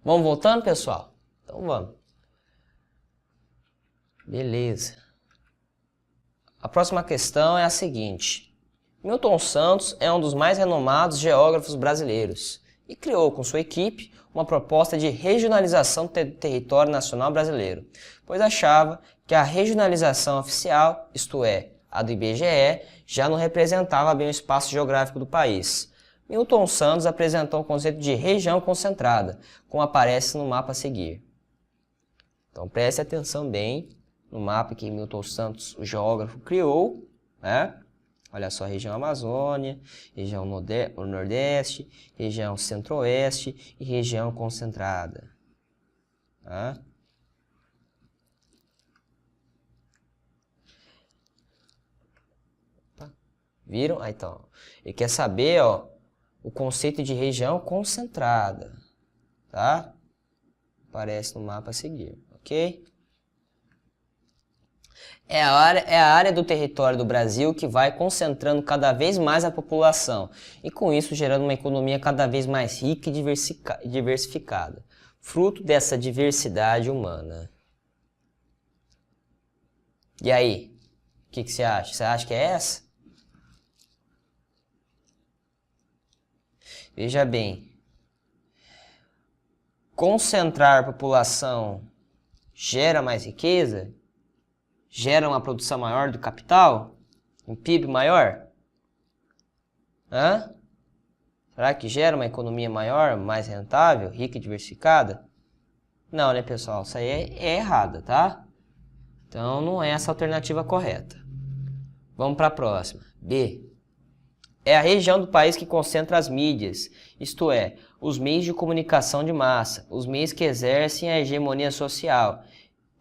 Vamos voltando, pessoal? Então vamos. Beleza. A próxima questão é a seguinte. Milton Santos é um dos mais renomados geógrafos brasileiros e criou com sua equipe uma proposta de regionalização do território nacional brasileiro, pois achava que a regionalização oficial, isto é, a do IBGE, já não representava bem o espaço geográfico do país. Milton Santos apresentou o conceito de região concentrada, como aparece no mapa a seguir. Então preste atenção bem no mapa que Milton Santos, o geógrafo, criou, né? Olha só, região Amazônia, região Nordeste, região Centro-Oeste e região concentrada. Tá? Viram? Ah, então, ele quer saber, ó, o conceito de região concentrada, tá? Aparece no mapa a seguir, ok? É a área do território do Brasil que vai concentrando cada vez mais a população e com isso gerando uma economia cada vez mais rica e diversificada, fruto dessa diversidade humana. E aí, o que você acha? Você acha que é essa? Veja bem, concentrar a população gera mais riqueza? Gera uma produção maior do capital? Um PIB maior? Hã? Será que gera uma economia maior, mais rentável, rica e diversificada? Não, né, pessoal? Isso aí é errado, tá? Então, não é essa a alternativa correta. Vamos para a próxima. B. É a região do país que concentra as mídias, isto é, os meios de comunicação de massa, os meios que exercem a hegemonia social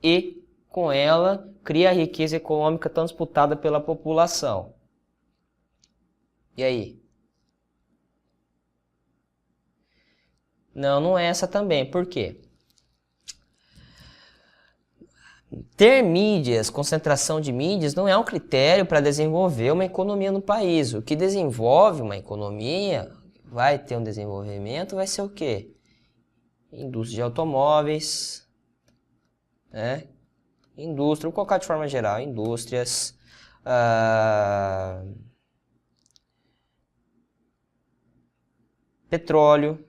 e, com ela, cria a riqueza econômica tão disputada pela população. E aí? Não, não é essa também. Por quê? Ter mídias, concentração de mídias, não é um critério para desenvolver uma economia no país. O que desenvolve uma economia, vai ter um desenvolvimento, vai ser o quê? Indústria de automóveis, né? Indústria, vou colocar de forma geral, indústrias, petróleo,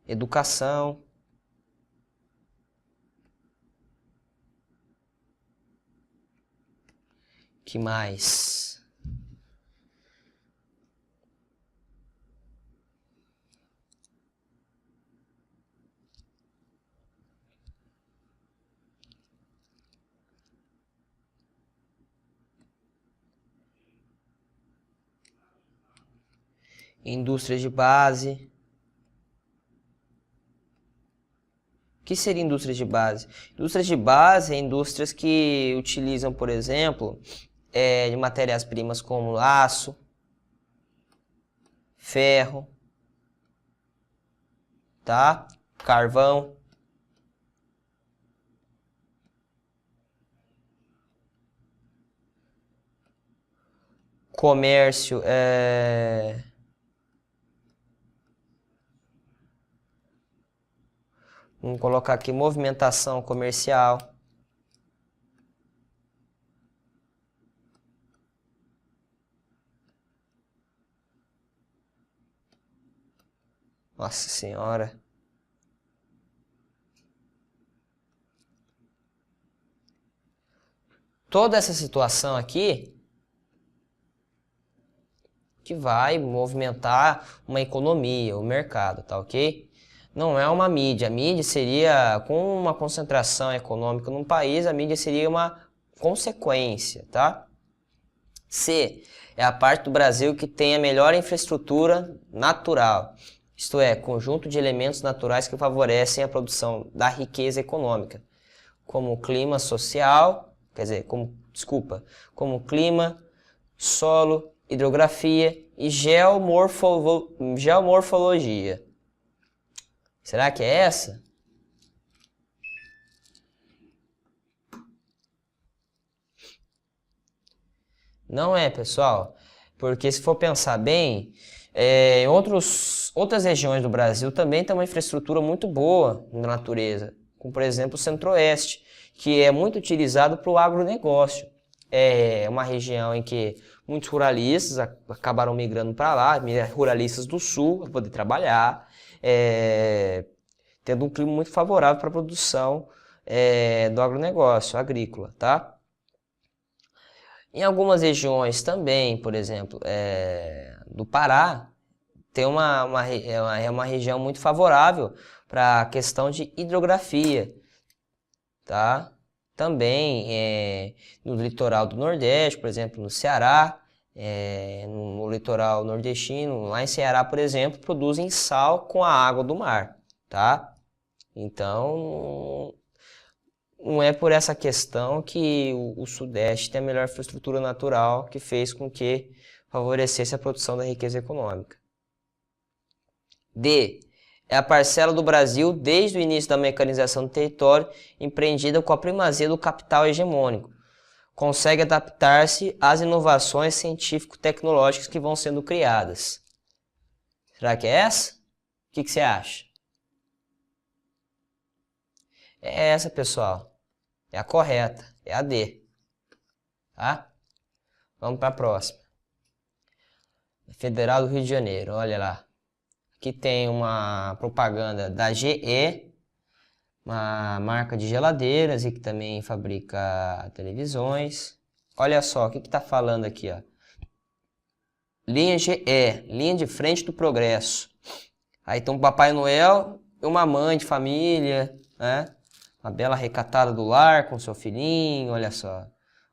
educação, que mais? Indústrias de base. O que seria indústrias de base? Indústrias de base é indústrias que utilizam, por exemplo, de matérias-primas como aço, ferro, tá? Carvão. Comércio, vamos colocar aqui movimentação comercial. Nossa Senhora. Toda essa situação aqui que vai movimentar uma economia, o mercado, tá ok? Não é uma mídia. A mídia seria, com uma concentração econômica num país, a mídia seria uma consequência, tá? C. É a parte do Brasil que tem a melhor infraestrutura natural. Isto é, conjunto de elementos naturais que favorecem a produção da riqueza econômica, como o clima social, como clima, solo, hidrografia e geomorfologia. Será que é essa? Não é, pessoal, porque se for pensar bem, Em outras regiões do Brasil também tem uma infraestrutura muito boa na natureza, como por exemplo o Centro-Oeste, que é muito utilizado para o agronegócio. É uma região em que muitos ruralistas acabaram migrando para lá, ruralistas do Sul, para poder trabalhar, tendo um clima muito favorável para a produção do agronegócio, agrícola, tá? Em algumas regiões também, por exemplo, do Pará, tem uma região muito favorável para a questão de hidrografia, tá? Também no litoral do Nordeste, por exemplo, no Ceará, no litoral nordestino, lá em Ceará, por exemplo, produzem sal com a água do mar, tá? Então, não é por essa questão que o Sudeste tem a melhor infraestrutura natural que fez com que favorecesse a produção da riqueza econômica. D. É a parcela do Brasil, desde o início da mecanização do território, empreendida com a primazia do capital hegemônico. Consegue adaptar-se às inovações científico-tecnológicas que vão sendo criadas. Será que é essa? O que você acha? É essa, pessoal. É a correta. É a D. Tá? Vamos para a próxima. Federal do Rio de Janeiro, olha lá. Aqui tem uma propaganda da GE, uma marca de geladeiras e que também fabrica televisões. Olha só, o que está falando aqui, ó. Linha GE, linha de frente do progresso. Aí tem um Papai Noel e uma mãe de família, né? Uma bela recatada do lar com seu filhinho, olha só.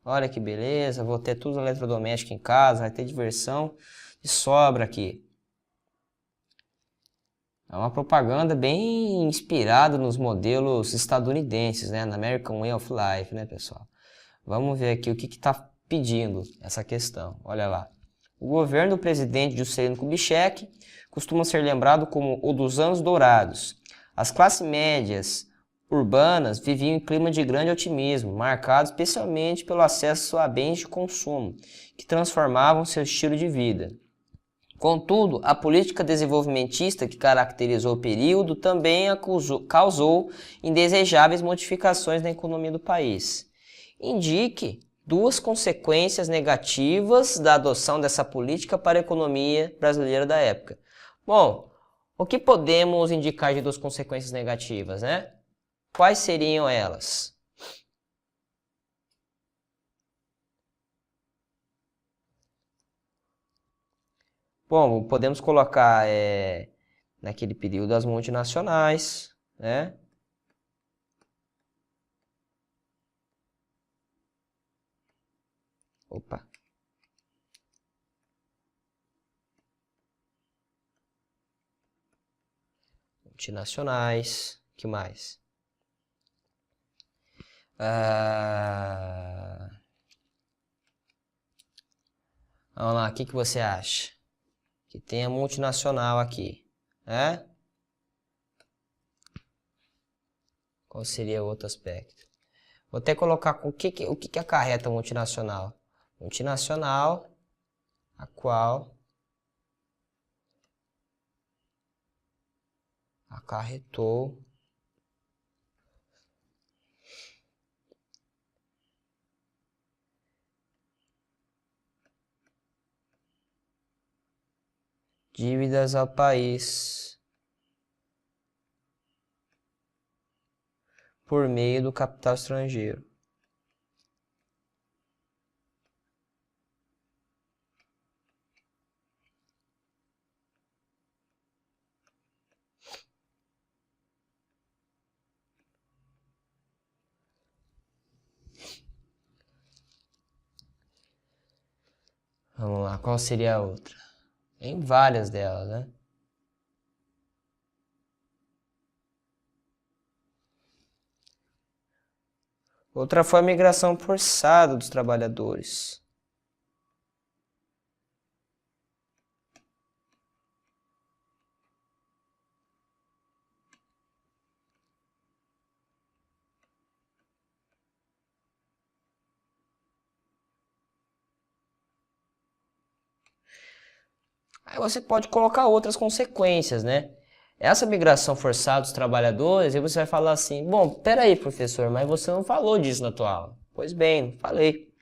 Olha que beleza, vou ter tudo eletrodoméstico em casa, vai ter diversão de sobra aqui. É uma propaganda bem inspirada nos modelos estadunidenses, né? Na American Way of Life, né, pessoal? Vamos ver aqui o que está pedindo essa questão. Olha lá. O governo do presidente Juscelino Kubitschek costuma ser lembrado como o dos anos dourados. As classes médias urbanas viviam em clima de grande otimismo, marcado especialmente pelo acesso a bens de consumo, que transformavam seu estilo de vida. Contudo, a política desenvolvimentista que caracterizou o período também causou indesejáveis modificações na economia do país. Indique duas consequências negativas da adoção dessa política para a economia brasileira da época. Bom, o que podemos indicar de duas consequências negativas, né? Quais seriam elas? Bom, podemos colocar naquele período as multinacionais, né? Opa. Multinacionais, que mais? Vamos lá, o que você acha? Que tem a multinacional aqui, né? Qual seria o outro aspecto? Vou até colocar o que acarreta a multinacional. Multinacional, a qual acarretou dívidas ao país por meio do capital estrangeiro. Vamos lá, qual seria a outra? Tem várias delas, né? Outra foi a migração forçada dos trabalhadores. Aí você pode colocar outras consequências, né? Essa migração forçada dos trabalhadores, aí você vai falar assim, bom, peraí, professor, mas você não falou disso na tua aula. Pois bem, não falei.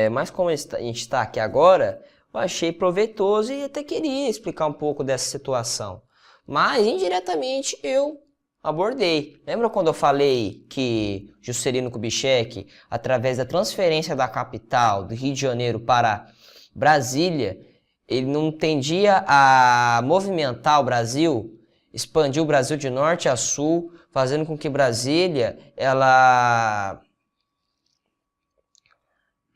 Mas como a gente está aqui agora, eu achei proveitoso e até queria explicar um pouco dessa situação. Mas, indiretamente, eu abordei. Lembra quando eu falei que Juscelino Kubitschek, através da transferência da capital do Rio de Janeiro para Brasília, ele não tendia a movimentar o Brasil, expandir o Brasil de norte a sul, fazendo com que Brasília ela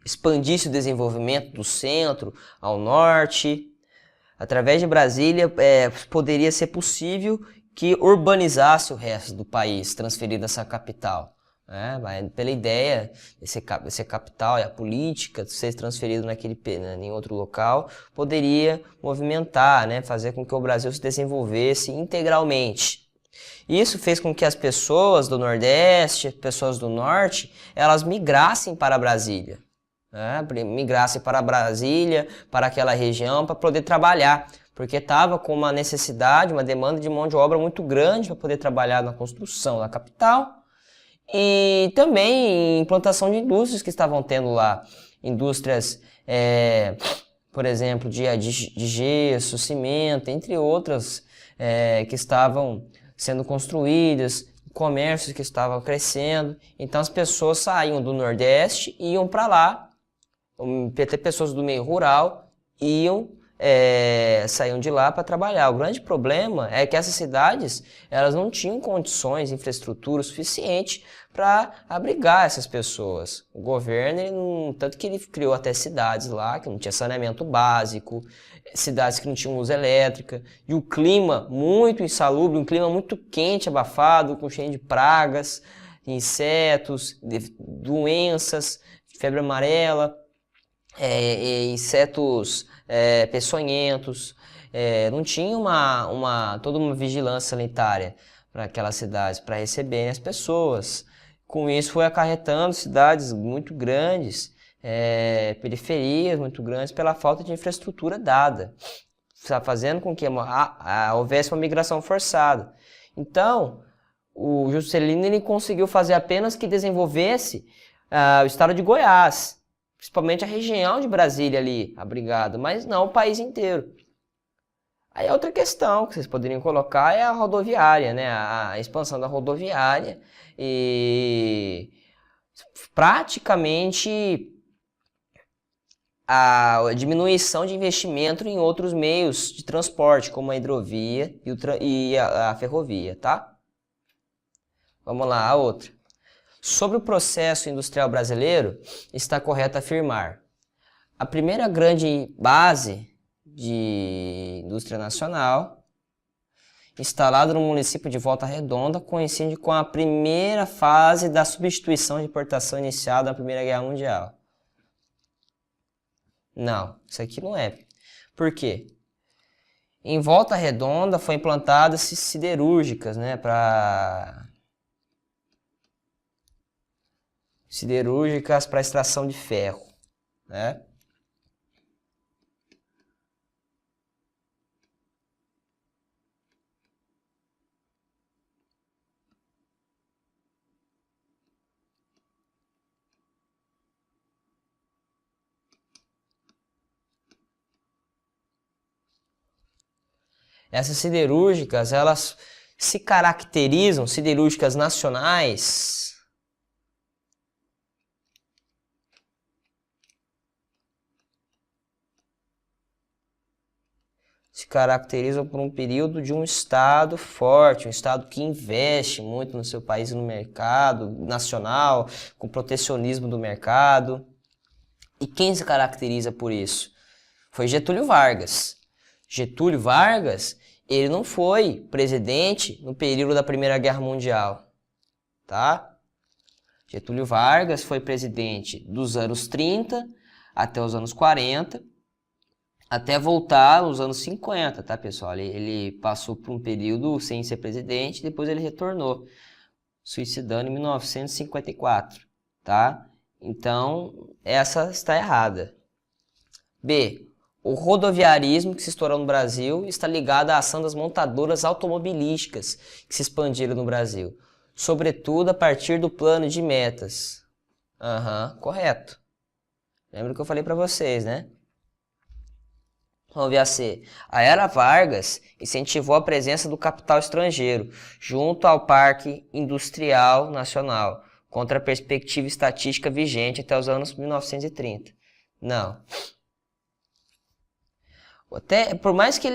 expandisse o desenvolvimento do centro ao norte. Através de Brasília, poderia ser possível que urbanizasse o resto do país, transferido essa capital. Pela ideia esse capital e a política ser transferido em outro local, poderia movimentar, né, fazer com que o Brasil se desenvolvesse integralmente. Isso fez com que as pessoas do Nordeste, pessoas do Norte, elas migrassem para Brasília. Migrassem para Brasília, para aquela região, para poder trabalhar, porque estava com uma necessidade, uma demanda de mão de obra muito grande para poder trabalhar na construção da capital e também implantação de indústrias que estavam tendo lá, indústrias, por exemplo, de gesso, cimento, entre outras que estavam sendo construídas, comércios que estavam crescendo. Então as pessoas saíam do Nordeste e iam para lá. Até pessoas do meio rural saíam de lá para trabalhar. O grande problema é que essas cidades elas não tinham condições, infraestrutura suficiente para abrigar essas pessoas. O governo, tanto que ele criou até cidades lá que não tinha saneamento básico, cidades que não tinham luz elétrica, e o clima muito insalubre, um clima muito quente, abafado, com cheio de pragas, insetos, doenças, febre amarela, insetos peçonhentos, não tinha toda uma vigilância sanitária para aquelas cidades, para receberem as pessoas. Com isso foi acarretando cidades muito grandes, periferias muito grandes, pela falta de infraestrutura dada, fazendo com que houvesse uma migração forçada. Então, o Juscelino ele conseguiu fazer apenas que desenvolvesse o estado de Goiás, principalmente a região de Brasília ali, abrigado, mas não o país inteiro. Aí outra questão que vocês poderiam colocar é a rodoviária, né? A expansão da rodoviária e praticamente a diminuição de investimento em outros meios de transporte, como a hidrovia e a ferrovia, tá? Vamos lá, a outra. Sobre o processo industrial brasileiro, está correto afirmar: a primeira grande base de indústria nacional, instalada no município de Volta Redonda, coincide com a primeira fase da substituição de importação iniciada na Primeira Guerra Mundial. Não, isso aqui não é. Por quê? Em Volta Redonda foi implantadas siderúrgicas, né, siderúrgicas para extração de ferro, né? Essas siderúrgicas, elas se caracterizam, siderúrgicas nacionais, se caracterizam por um período de um Estado forte, um Estado que investe muito no seu país e no mercado nacional, com protecionismo do mercado. E quem se caracteriza por isso? Foi Getúlio Vargas. Getúlio Vargas, ele não foi presidente no período da Primeira Guerra Mundial, tá? Getúlio Vargas foi presidente dos anos 30 até os anos 40, até voltar nos anos 50, tá, pessoal? Ele passou por um período sem ser presidente, depois ele retornou, suicidando em 1954, tá? Então, essa está errada. B. o rodoviarismo que se estourou no Brasil está ligado à ação das montadoras automobilísticas que se expandiram no Brasil, sobretudo a partir do plano de metas. Correto. Lembra que eu falei para vocês, né? Vamos ver a C. A Era Vargas incentivou a presença do capital estrangeiro junto ao Parque Industrial Nacional, contra a perspectiva estatística vigente até os anos 1930. Não. Até, por mais que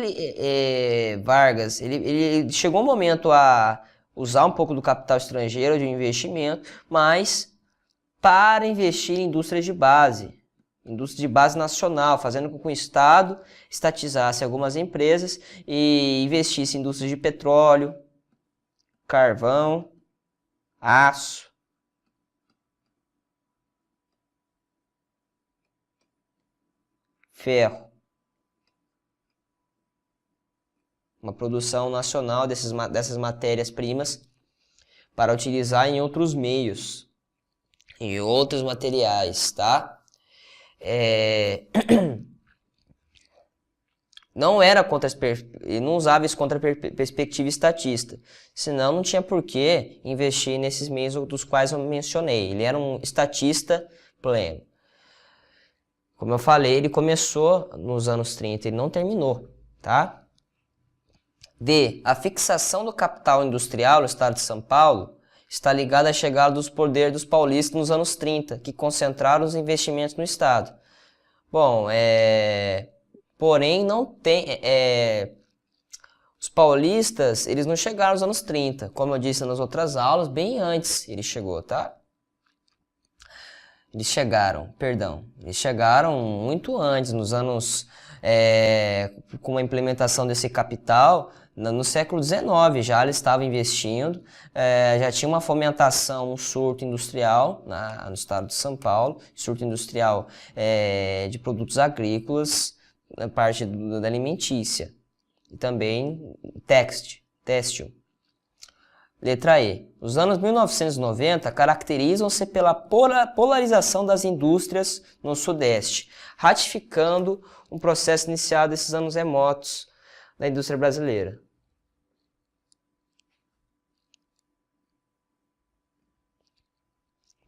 Vargas, ele chegou um momento a usar um pouco do capital estrangeiro de investimento, mas para investir em indústria de base nacional, fazendo com que o Estado estatizasse algumas empresas e investisse em indústrias de petróleo, carvão, aço, ferro. Uma produção nacional dessas matérias-primas para utilizar em outros meios, em outros materiais, tá? Não era ele não usava isso contra a perspectiva estatista, senão não tinha por que investir nesses meios dos quais eu mencionei. Ele era um estatista pleno. Como eu falei, ele começou nos anos 30, ele não terminou, tá? D. A fixação do capital industrial no estado de São Paulo está ligada à chegada dos poderes dos paulistas nos anos 30, que concentraram os investimentos no estado. Bom, porém não tem... os paulistas, eles não chegaram nos anos 30, como eu disse nas outras aulas, bem antes ele chegou, tá? Eles chegaram muito antes, nos anos... com a implementação desse capital... No século XIX já eles estavam investindo, já tinha uma fomentação, um surto industrial no estado de São Paulo, surto industrial de produtos agrícolas, na parte da alimentícia e também têxtil. Letra E. Os anos 1990 caracterizam-se pela polarização das indústrias no Sudeste, ratificando um processo iniciado nesses anos remotos da indústria brasileira.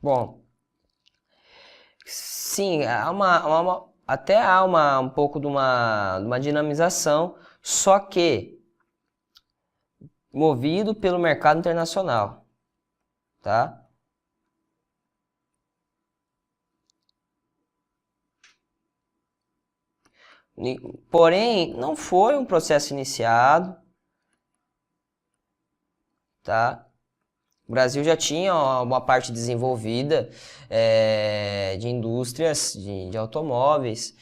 Bom, sim, até há um pouco de uma dinamização, só que movido pelo mercado internacional, tá? Porém, não foi um processo iniciado, tá? O Brasil já tinha uma parte desenvolvida de indústrias de automóveis,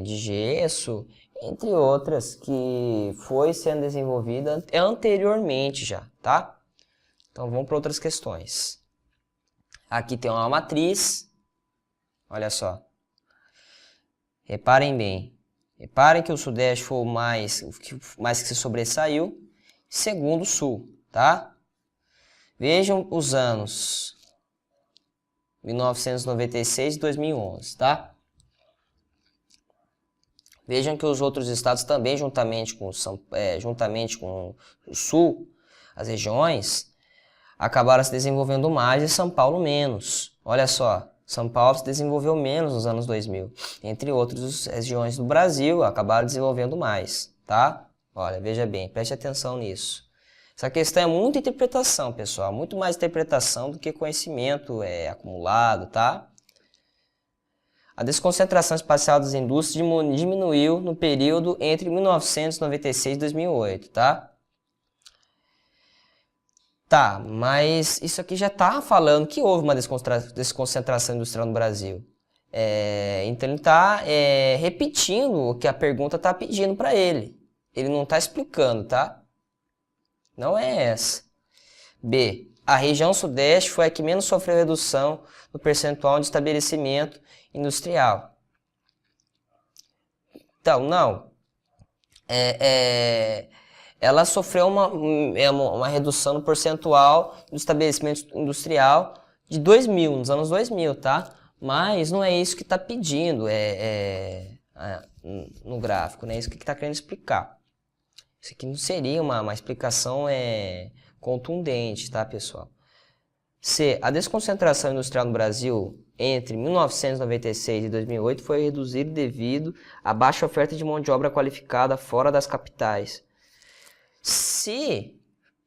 de gesso, entre outras, que foi sendo desenvolvida anteriormente já, tá? Então vamos para outras questões. Aqui tem uma matriz, olha só. Reparem bem. Reparem que o Sudeste foi o mais que se sobressaiu, segundo o Sul, tá? Vejam os anos 1996 e 2011, tá? Vejam que os outros estados também, juntamente com o Sul, as regiões, acabaram se desenvolvendo mais e São Paulo menos. Olha só. São Paulo se desenvolveu menos nos anos 2000. Entre outras regiões do Brasil, acabaram desenvolvendo mais, tá? Olha, veja bem, preste atenção nisso. Essa questão é muita interpretação, pessoal. Muito mais interpretação do que conhecimento acumulado, tá? A desconcentração espacial das indústrias diminuiu no período entre 1996 e 2008, tá? Tá, mas isso aqui já está falando que houve uma desconcentração industrial no Brasil. Então ele está repetindo o que a pergunta está pedindo para ele. Ele não está explicando, tá? Não é essa. B. A região Sudeste foi a que menos sofreu redução no percentual de estabelecimento industrial. Então, não. Ela sofreu uma redução no percentual do estabelecimento industrial de nos anos 2000, tá? Mas não é isso que está pedindo. no gráfico, né? Isso que está querendo explicar. Isso aqui não seria uma explicação contundente, tá, pessoal? C. A desconcentração industrial no Brasil entre 1996 e 2008 foi reduzida devido à baixa oferta de mão de obra qualificada fora das capitais. Se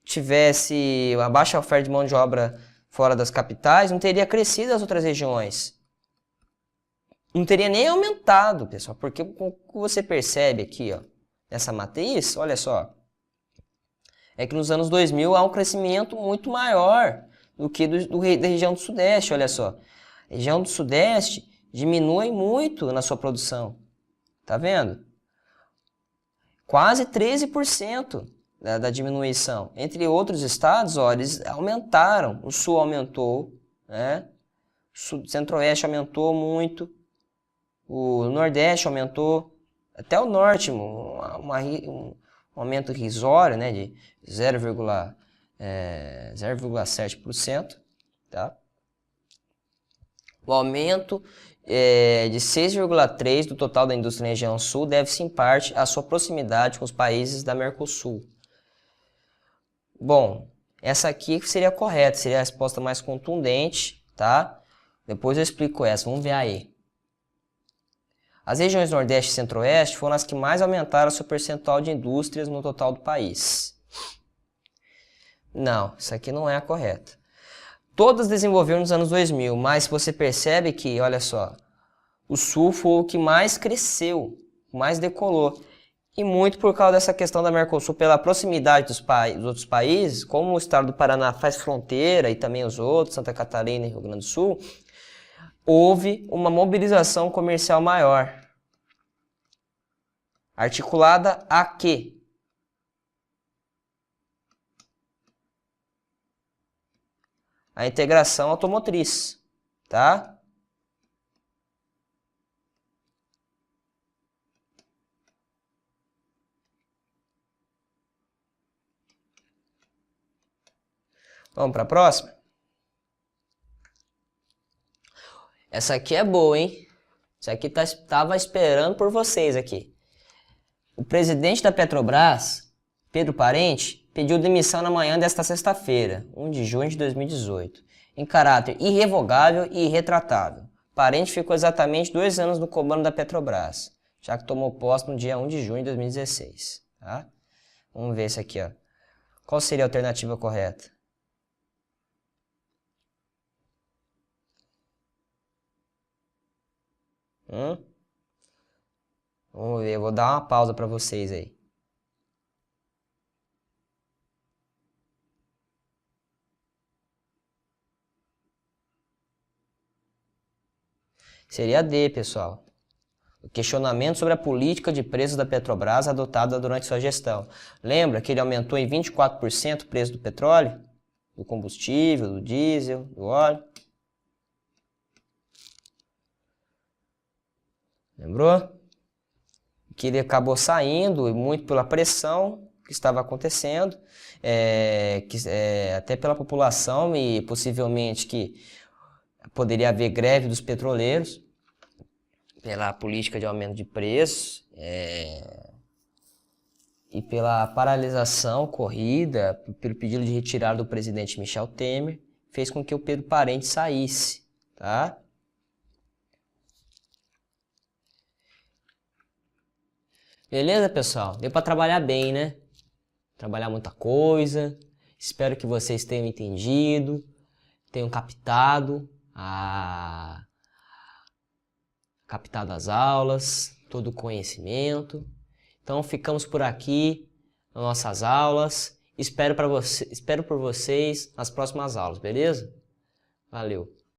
tivesse a baixa oferta de mão de obra fora das capitais, não teria crescido as outras regiões. Não teria nem aumentado, pessoal, porque o que você percebe aqui, ó, nessa matriz, olha só, é que nos anos 2000 há um crescimento muito maior do que da região do Sudeste, olha só. A região do Sudeste diminui muito na sua produção, tá vendo? Quase 13% da diminuição. Entre outros estados, ó, eles aumentaram, o Sul aumentou, né? O Centro-Oeste aumentou muito, o Nordeste aumentou, até o Norte, um aumento irrisório, né, de 0,7%, tá? O aumento de 6,3% do total da indústria na região sul deve-se em parte à sua proximidade com os países da Mercosul. Bom, essa aqui seria correta, seria a resposta mais contundente, tá? Depois eu explico essa, vamos ver aí. As regiões Nordeste e Centro-Oeste foram as que mais aumentaram seu percentual de indústrias no total do país. Não, isso aqui não é a correta. Todas desenvolveram nos anos 2000, mas você percebe que, olha só, o Sul foi o que mais cresceu, mais decolou. E muito por causa dessa questão da Mercosul, pela proximidade dos outros países, como o estado do Paraná faz fronteira e também os outros, Santa Catarina e Rio Grande do Sul, houve uma mobilização comercial maior. Articulada a quê? A integração automotriz, tá? Vamos para a próxima? Essa aqui é boa, hein? Essa aqui estava esperando por vocês aqui. O presidente da Petrobras, Pedro Parente, pediu demissão na manhã desta sexta-feira, 1 de junho de 2018, em caráter irrevogável e irretratável. Parente ficou exatamente 2 anos no comando da Petrobras, já que tomou posse no dia 1 de junho de 2016. Tá? Vamos ver isso aqui, ó. Qual seria a alternativa correta? Vamos ver, eu vou dar uma pausa para vocês aí. Seria D, pessoal. O questionamento sobre a política de preços da Petrobras adotada durante sua gestão. Lembra que ele aumentou em 24% o preço do petróleo, do combustível, do diesel, do óleo? Lembrou? Que ele acabou saindo muito pela pressão que estava acontecendo, até pela população e possivelmente que poderia haver greve dos petroleiros, pela política de aumento de preços e pela paralisação corrida, pelo pedido de retirada do presidente Michel Temer, fez com que o Pedro Parente saísse, tá? Beleza, pessoal? Deu para trabalhar bem, né? Trabalhar muita coisa. Espero que vocês tenham entendido, tenham captado as aulas, todo o conhecimento. Então ficamos por aqui nas nossas aulas. Espero por vocês nas próximas aulas, beleza? Valeu!